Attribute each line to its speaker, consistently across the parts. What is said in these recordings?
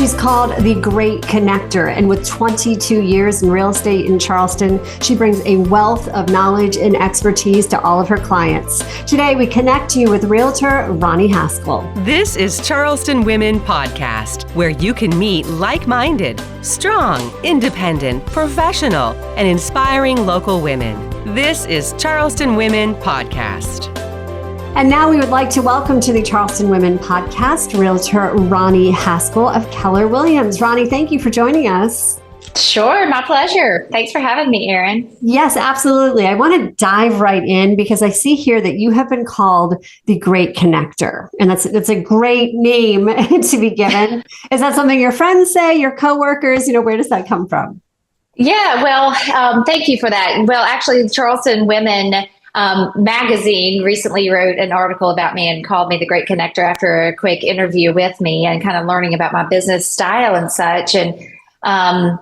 Speaker 1: She's called the Great Connector, and with 22 years in real estate in Charleston, she brings a wealth of knowledge and expertise to all of her clients. Today, we connect you with Realtor Roni Haskell.
Speaker 2: This is Charleston Women Podcast, where you can meet like-minded, strong, independent, professional, and inspiring local women. This is Charleston Women Podcast.
Speaker 1: And now we would like to welcome to the Charleston Women Podcast, Realtor Roni Haskell of Keller Williams. Roni, thank you for joining us.
Speaker 3: Sure, my pleasure. Thanks for having me, Erin.
Speaker 1: Yes, absolutely. I want to dive right in because I see here that you have been called the Great Connector, and that's a great name to be given. Is that something your friends say, your coworkers? Where does that come from?
Speaker 3: Yeah, well, thank you for that. Well, actually, Charleston Women magazine recently wrote an article about me and called me the Great Connector after a quick interview with me and kind of learning about my business style and such. And I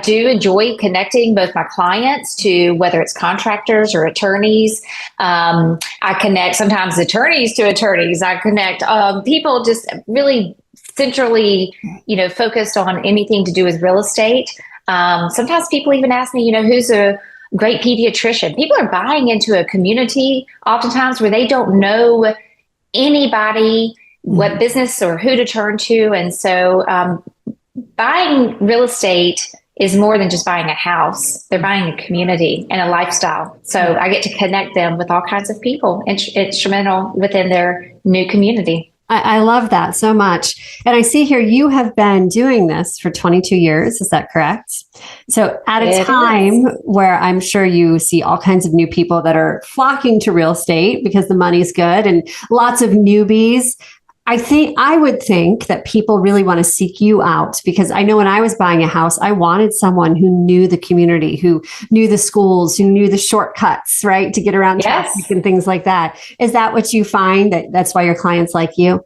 Speaker 3: do enjoy connecting both my clients to whether it's contractors or attorneys. I connect sometimes attorneys to attorneys. I connect people just really centrally, focused on anything to do with real estate. Sometimes people even ask me, who's a great pediatrician. People are buying into a community oftentimes where they don't know anybody, what business or who to turn to. And so buying real estate is more than just buying a house. They're buying a community and a lifestyle. So I get to connect them with all kinds of people instrumental within their new community.
Speaker 1: I love that so much. And I see here you have been doing this for 22 years. Is that correct? So at a time where I'm sure you see all kinds of new people that are flocking to real estate because the money's good and lots of newbies, I would think that people really want to seek you out, because I know when I was buying a house, I wanted someone who knew the community, who knew the schools, who knew the shortcuts, right, to get around traffic and things like that. Is that what you find, that's why your clients like you?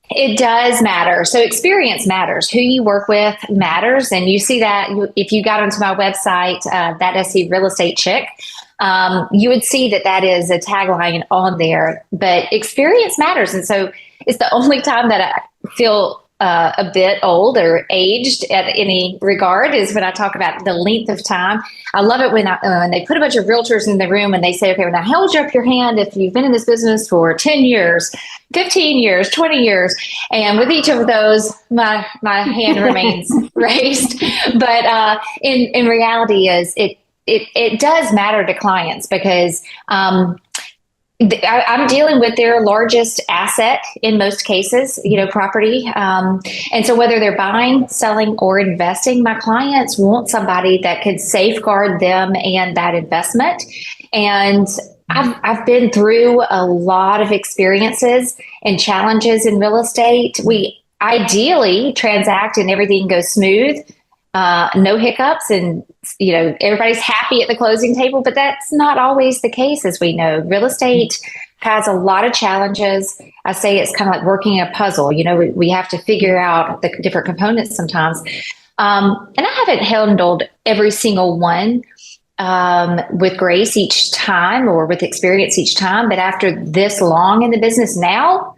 Speaker 3: It does matter. So experience matters. Who you work with matters. And you see that if you got onto my website, That SC Real Estate Chick, you would see that is a tagline on there. But experience matters. And so it's the only time that I feel a bit old or aged at any regard is when I talk about the length of time. I love it when they put a bunch of realtors in the room and they say, okay, now hold up your hand if you've been in this business for 10 years, 15 years, 20 years. And with each of those, my hand remains raised. But in reality it does matter to clients because I'm dealing with their largest asset in most cases, property. And so whether they're buying, selling, or investing, my clients want somebody that could safeguard them and that investment. And I've been through a lot of experiences and challenges in real estate. We ideally transact and everything goes smooth. No hiccups, and everybody's happy at the closing table, but that's not always the case. As we know, real estate has a lot of challenges. I say it's kind of like working a puzzle. We have to figure out the different components sometimes. And I haven't handled every single one with grace each time or with experience each time, but after this long in the business now,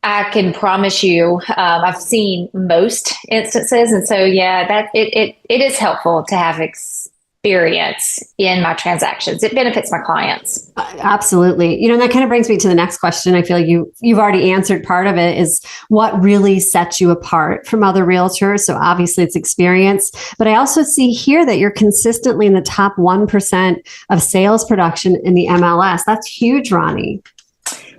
Speaker 3: I can promise you, I've seen most instances. And so, that it is helpful to have experience in my transactions. It benefits my clients.
Speaker 1: Absolutely. And that kind of brings me to the next question. I feel like you've already answered part of it, is what really sets you apart from other realtors. So obviously it's experience, but I also see here that you're consistently in the top 1% of sales production in the MLS. That's huge, Roni.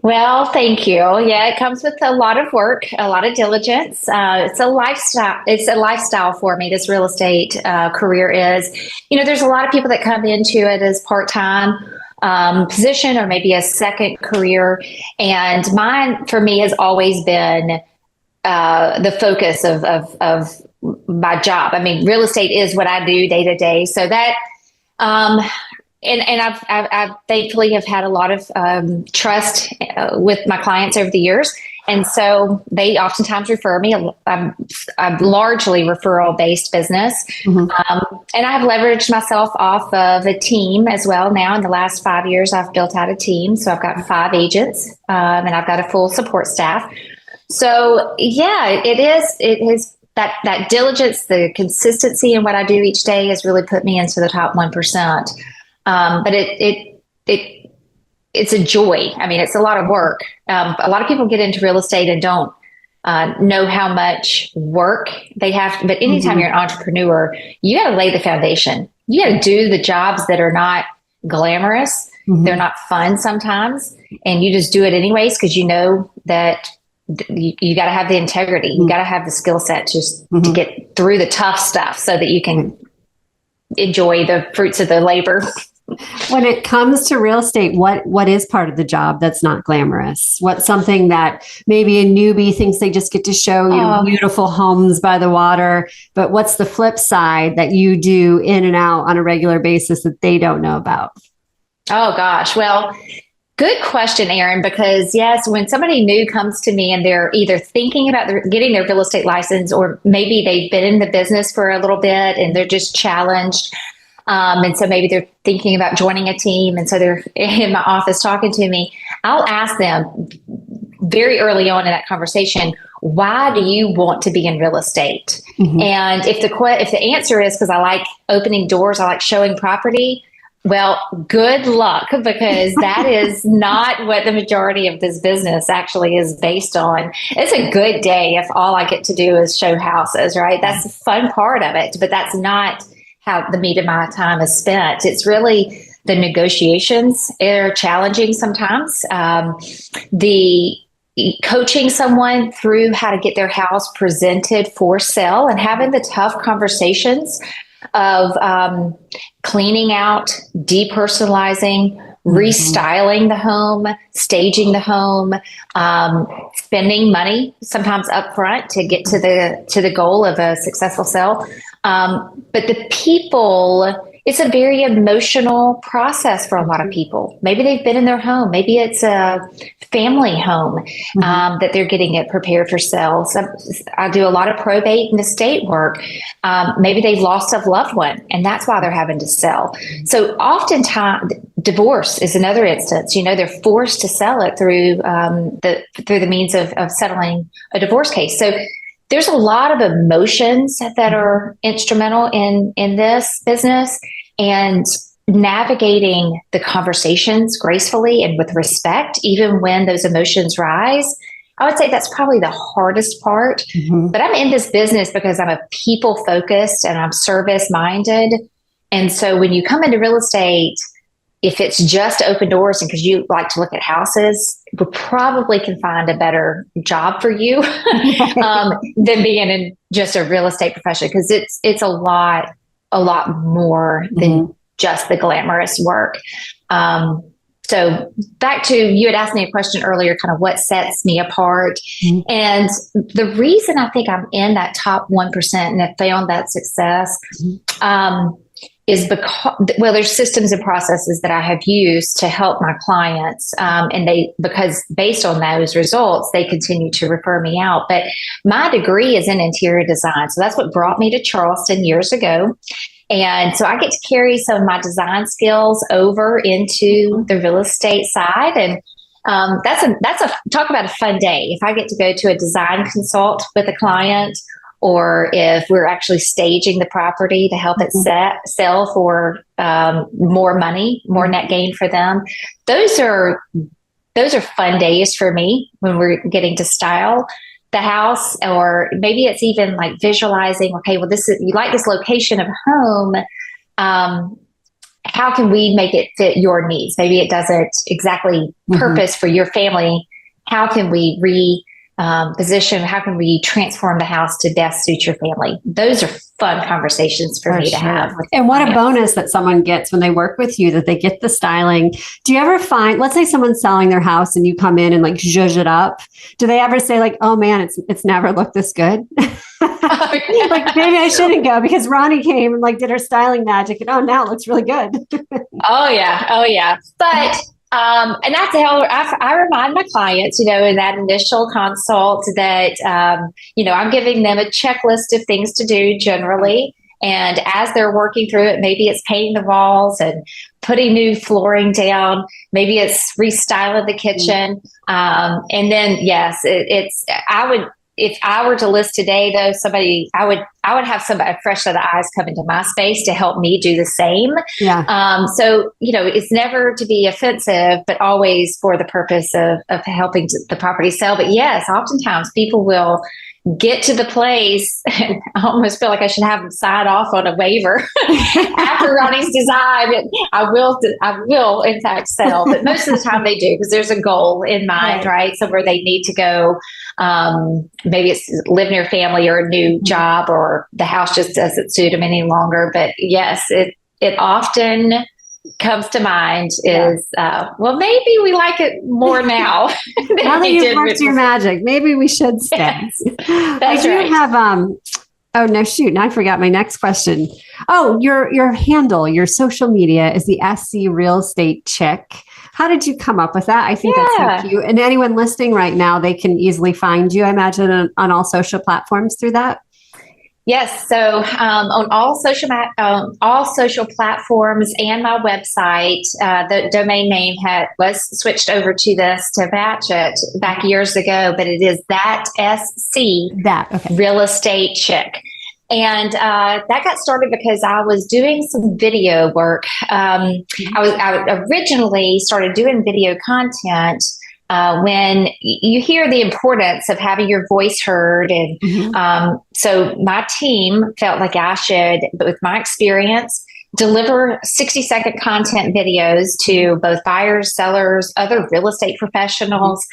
Speaker 3: Well, thank you. Yeah, it comes with a lot of work, a lot of diligence. It's a lifestyle. It's a lifestyle for me. This real estate career is. There's a lot of people that come into it as part-time position or maybe a second career, and mine, for me, has always been the focus of my job. I mean, real estate is what I do day to day. So that. And I've thankfully have had a lot of trust with my clients over the years. And so they oftentimes refer me. I'm largely referral-based business. Mm-hmm. And I've leveraged myself off of a team as well. Now in the last 5 years, I've built out a team. So I've got 5 agents and I've got a full support staff. So yeah, it is. It is that diligence, the consistency in what I do each day has really put me into the top 1%. But it's a joy. I mean, it's a lot of work. A lot of people get into real estate and don't know how much work they have. But anytime you're an entrepreneur, you got to lay the foundation. You got to do the jobs that are not glamorous. They're not fun sometimes. And you just do it anyways, because you know that you got to have the integrity. You got to have the skill set just to get through the tough stuff so that you can enjoy the fruits of the labor.
Speaker 1: When it comes to real estate, what is part of the job that's not glamorous? What's something that maybe a newbie thinks they just get to show you beautiful homes by the water, but what's the flip side that you do in and out on a regular basis that they don't know about?
Speaker 3: Oh gosh. Well, good question, Erin, because yes, when somebody new comes to me and they're either thinking about getting their real estate license, or maybe they've been in the business for a little bit and they're just challenged. And so maybe they're thinking about joining a team. And so they're in my office talking to me. I'll ask them very early on in that conversation, why do you want to be in real estate? And if the answer is because I like opening doors, I like showing property, well, good luck, because that is not what the majority of this business actually is based on. It's a good day if all I get to do is show houses, right? That's the fun part of it, but that's not how the meat of my time is spent. It's really the negotiations are challenging sometimes. The coaching someone through how to get their house presented for sale and having the tough conversations of cleaning out, depersonalizing, restyling the home, staging the home, spending money sometimes upfront to get to the goal of a successful sale. But the people, it's a very emotional process for a lot of people. Maybe they've been in their home. Maybe it's a family home that they're getting it prepared for sale. So I do a lot of probate and estate work. Maybe they've lost a loved one, and that's why they're having to sell. So oftentimes, divorce is another instance. You know, they're forced to sell it through the means of settling a divorce case. So there's a lot of emotions that are instrumental in this business, and navigating the conversations gracefully and with respect, even when those emotions rise. I would say that's probably the hardest part, but I'm in this business because I'm a people focused and I'm service minded. And so when you come into real estate, if it's just open doors and because you like to look at houses, we probably can find a better job for you than being in just a real estate profession, because it's a lot more than just the glamorous work. So back to, you had asked me a question earlier, kind of what sets me apart. And the reason I think I'm in that top 1% and have found that success is because, well, there's systems and processes that I have used to help my clients. Because based on those results, they continue to refer me out. But my degree is in interior design. So that's what brought me to Charleston years ago. And so I get to carry some of my design skills over into the real estate side. And that's a talk about a fun day. If I get to go to a design consult with a client, or if we're actually staging the property to help it sell for more money, more net gain for them. Those are fun days for me when we're getting to style the house, or maybe it's even like visualizing, okay, well, you like this location of home. How can we make it fit your needs? Maybe it doesn't exactly purpose for your family. How can we position? How can we transform the house to best suit your family? Those are fun conversations for me to have.
Speaker 1: And what a bonus that someone gets when they work with you, that they get the styling. Do you ever find, let's say someone's selling their house and you come in and like zhuzh it up. Do they ever say like, oh man, it's never looked this good? Like maybe I shouldn't go because Roni came and like did her styling magic and now it looks really good.
Speaker 3: Oh yeah. But and that's how I remind my clients, in that initial consult that, I'm giving them a checklist of things to do generally. And as they're working through it, maybe it's painting the walls and putting new flooring down. Maybe it's restyling the kitchen. And then, yes, if I were to list today, though, I would have somebody, a fresh set of eyes come into my space to help me do the same.
Speaker 1: Yeah.
Speaker 3: So, it's never to be offensive, but always for the purpose of helping the property sell. But yes, oftentimes people will get to the place, and I almost feel like I should have them sign off on a waiver after Ronnie's design. I will in fact sell, but most of the time they do, because there's a goal in mind, right? Somewhere they need to go. Maybe it's live near family or a new job, or the house just doesn't suit them any longer. But yes, it often comes to mind is, well, maybe we like it more now.
Speaker 1: Now that you've worked your magic, maybe we should stay.
Speaker 3: That's right.
Speaker 1: Have, oh no, shoot. Now I forgot my next question. Oh, your handle, your social media is the SC Real Estate Chick. How did you come up with that? I think that's so cute. And anyone listening right now, they can easily find you, I imagine, on all social platforms through that.
Speaker 3: Yes. So on all social platforms and my website, the domain name was switched over to this to match it back years ago, but it is that SC Real Estate Chick. And that got started because I was doing some video work. I originally started doing video content when you hear the importance of having your voice heard. And so my team felt like I should, but with my experience, deliver 60-second content videos to both buyers, sellers, other real estate professionals,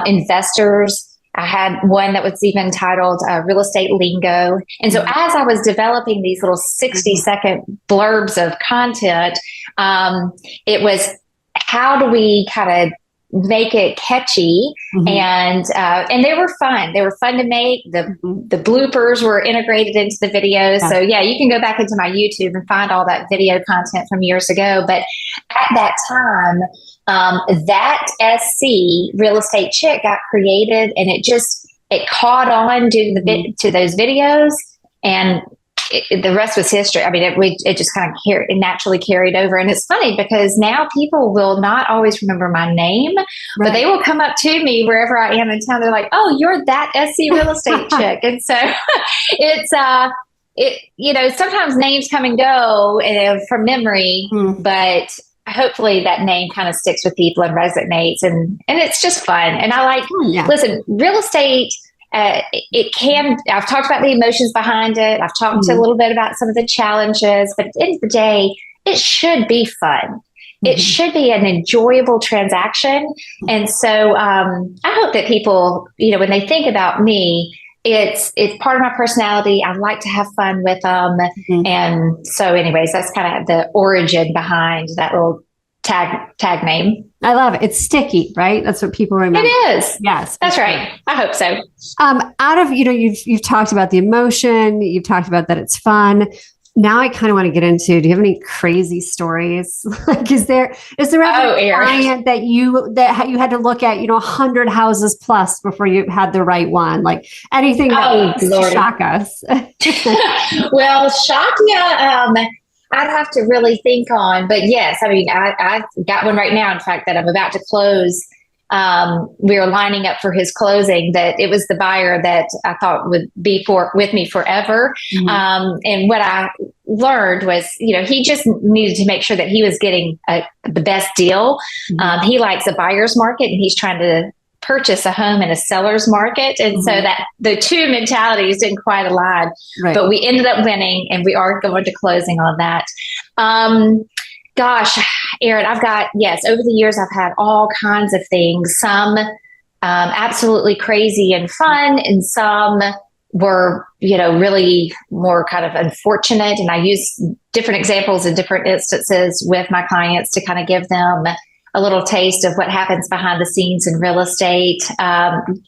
Speaker 3: investors. I had one that was even titled Real Estate Lingo. And so as I was developing these little 60-second blurbs of content, it was, how do we kind of make it catchy? And they were fun. They were fun to make. The bloopers were integrated into the videos. So yeah, you can go back into my YouTube and find all that video content from years ago. But at that time, that SC Real Estate Chick got created, and it caught on to those videos, and the rest was history. I mean, it just kind of it naturally carried over. And it's funny because now people will not always remember my name, but they will come up to me wherever I am in town. They're like, "Oh, you're that SC Real Estate Chick." And so it's sometimes names come and go from memory, but hopefully that name kind of sticks with people and resonates, and it's just fun. And I like, listen, real estate, I've talked about the emotions behind it. I've talked a little bit about some of the challenges, but at the end of the day, it should be fun. It should be an enjoyable transaction. And so I hope that people, when they think about me, it's part of my personality. I like to have fun with them. And so anyways, that's kind of the origin behind that little tag name.
Speaker 1: I love it. It's sticky, right? That's what people remember.
Speaker 3: It is.
Speaker 1: Yes.
Speaker 3: That's right. I hope so.
Speaker 1: Out of, you've talked about the emotion, you've talked about that it's fun. Now I kind of want to get into, do you have any crazy stories? Like, is there ever a client that you had to look at, 100 houses plus before you had the right one? Like anything that would shock us?
Speaker 3: Well, shock you. I'd have to really think on, but yes, I mean, I got one right now, in fact, that I'm about to close. We were lining up for his closing, that it was the buyer that I thought would be with me forever. And what I learned was, he just needed to make sure that he was getting the best deal. He likes a buyer's market, and he's trying to purchase a home in a seller's market. And so that the two mentalities didn't quite align, but we ended up winning, and we are going to closing on that. Gosh, Erin, over the years, I've had all kinds of things, some absolutely crazy and fun, and some were, really more kind of unfortunate. And I use different examples in different instances with my clients to kind of give them a little taste of what happens behind the scenes in real estate.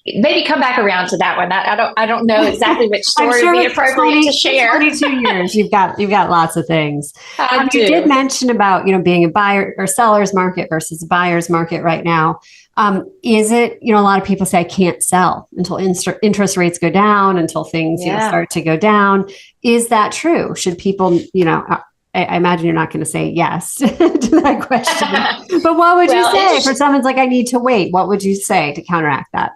Speaker 3: Maybe come back around to that one. I don't know exactly which story would be appropriate to share.
Speaker 1: 22 years, you've got lots of things.
Speaker 3: You
Speaker 1: did mention about, being a buyer or seller's market versus a buyer's market right now. Is it, a lot of people say I can't sell until interest rates go down, until things start to go down. Is that true? Should people, I imagine you're not going to say yes to that question, but what would you say for someone's like, I need to wait? What would you say to counteract that?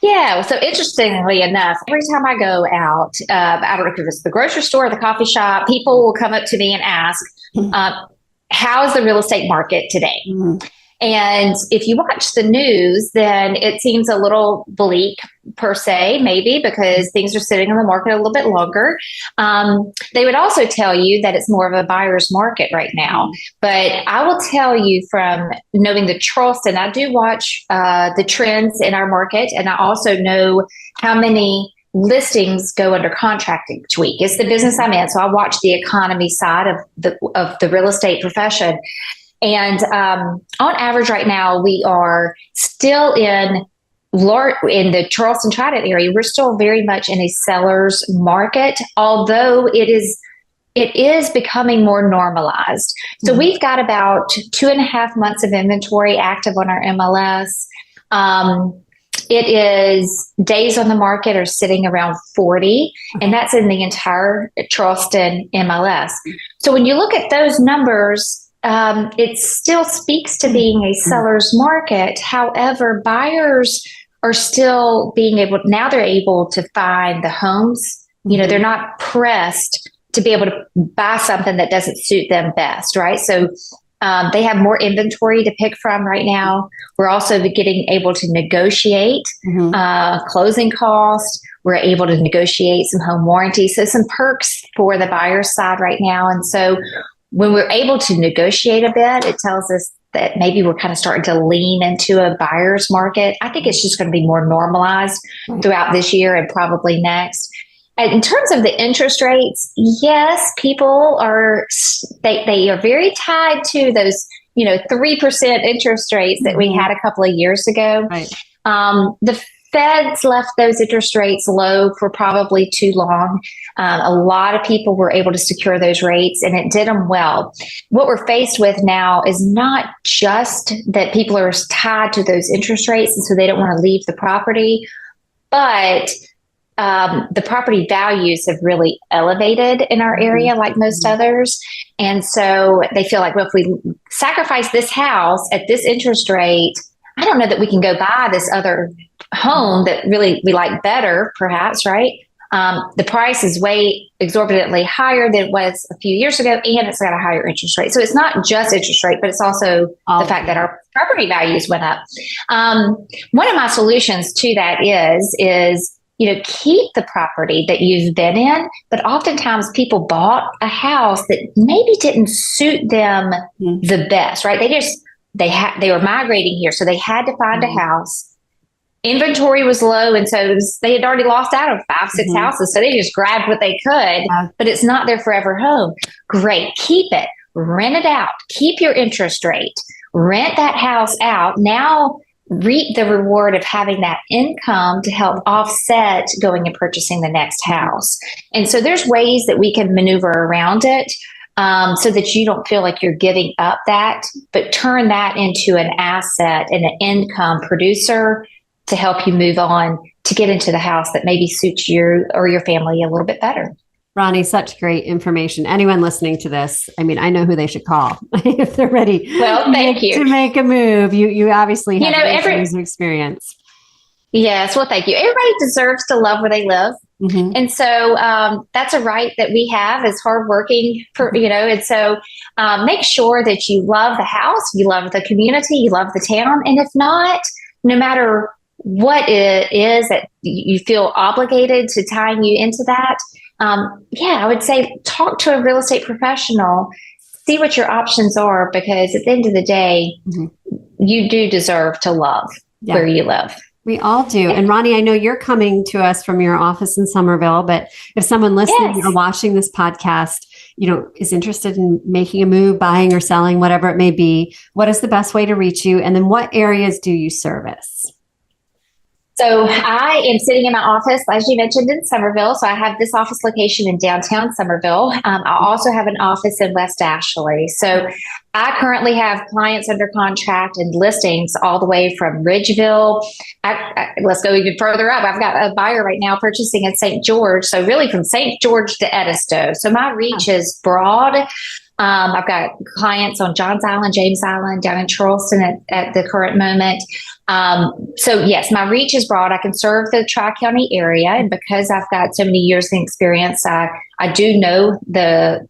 Speaker 3: Yeah. So interestingly enough, every time I go out, I don't know if it's the grocery store or the coffee shop, people will come up to me and ask, how is the real estate market today? Mm-hmm. And if you watch the news, then it seems a little bleak per se, maybe because things are sitting on the market a little bit longer. They would also tell you that it's more of a buyer's market right now. But I will tell you from knowing the Charleston, I do watch the trends in our market. And I also know how many listings go under contract each week. It's the business I'm in. So I watch the economy side of the real estate profession. And on average right now, we are still in the Charleston Trident area. We're still very much in a seller's market, although it is becoming more normalized. So we've got about 2.5 months of inventory active on our MLS. It is days on the market are sitting around 40, and that's in the entire Charleston MLS. So when you look at those numbers, it still speaks to being a seller's market. However, buyers are still they're able to find the homes. They're not pressed to be able to buy something that doesn't suit them best, right? So they have more inventory to pick from right now. We're also able to negotiate closing costs. We're able to negotiate some home warranties. So some perks for the buyer's side right now. And so when we're able to negotiate a bit, it tells us that maybe we're kind of starting to lean into a buyer's market. I think it's just going to be more normalized throughout this year and probably next. And in terms of the interest rates, yes, people are they are very tied to those 3% interest rates that we had a couple of years ago. Right. The Feds left those interest rates low for probably too long. A lot of people were able to secure those rates, and it did them well. What we're faced with now is not just that people are tied to those interest rates, and so they don't want to leave the property, but the property values have really elevated in our area, like most others. And so they feel like, well, if we sacrifice this house at this interest rate, I don't know that we can go buy this other home that really we like better, perhaps, right? The price is way exorbitantly higher than it was a few years ago, and it's got a higher interest rate. So it's not just interest rate, but it's also the fact that our property values went up. One of my solutions to that is keep the property that you've been in, but oftentimes people bought a house that maybe didn't suit them the best, right? They were migrating here, so they had to find a house. Inventory was low, and so they had already lost out on 5-6 houses, so they just grabbed what they could, but it's not their forever home. Great. Keep it. Rent it out. Keep your interest rate. Rent that house out. Now reap the reward of having that income to help offset going and purchasing the next house. And so there's ways that we can maneuver around it. So that you don't feel like you're giving up that, but turn that into an asset and an income producer to help you move on to get into the house that maybe suits you or your family a little bit better.
Speaker 1: Roni, such great information. Anyone listening to this, I know who they should call if they're ready.
Speaker 3: Well, thank you.
Speaker 1: To make a move. You obviously have years of experience.
Speaker 3: Yes. Well, thank you. Everybody deserves to love where they live. Mm-hmm. And so that's a right that we have as hardworking, and so make sure that you love the house, you love the community, you love the town. And if not, no matter what it is that you feel obligated to tying you into that, I would say talk to a real estate professional, see what your options are, because at the end of the day, you do deserve to love where you live.
Speaker 1: We all do. And Roni, I know you're coming to us from your office in Somerville, but if someone listening or watching this podcast is interested in making a move, buying or selling, whatever it may be, what is the best way to reach you? And then what areas do you service?
Speaker 3: So I am sitting in my office, as you mentioned, in Somerville. So I have this office location in downtown Somerville. I also have an office in West Ashley. So I currently have clients under contract and listings all the way from Ridgeville. Let's go even further up. I've got a buyer right now purchasing in St. George. So really from St. George to Edisto. So my reach is broad. I've got clients on Johns Island, James Island, down in Charleston at the current moment. So yes, my reach is broad. I can serve the Tri-County area. And because I've got so many years of experience, I do know the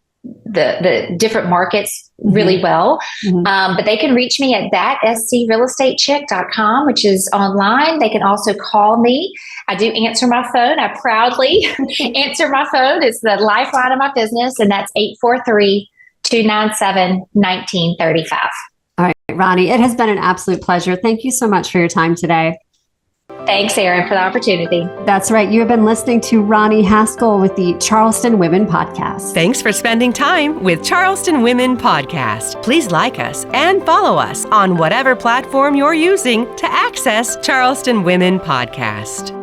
Speaker 3: different markets really well. But they can reach me at thatscrealestatechick.com, which is online. They can also call me. I do answer my phone. I proudly answer my phone. It's the lifeline of my business. And that's 843-297-1935.
Speaker 1: All right, Roni, it has been an absolute pleasure. Thank you so much for your time today.
Speaker 3: Thanks, Erin, for the opportunity.
Speaker 1: That's right. You have been listening to Roni Haskell with the Charleston Women Podcast.
Speaker 2: Thanks for spending time with Charleston Women Podcast. Please like us and follow us on whatever platform you're using to access Charleston Women Podcast.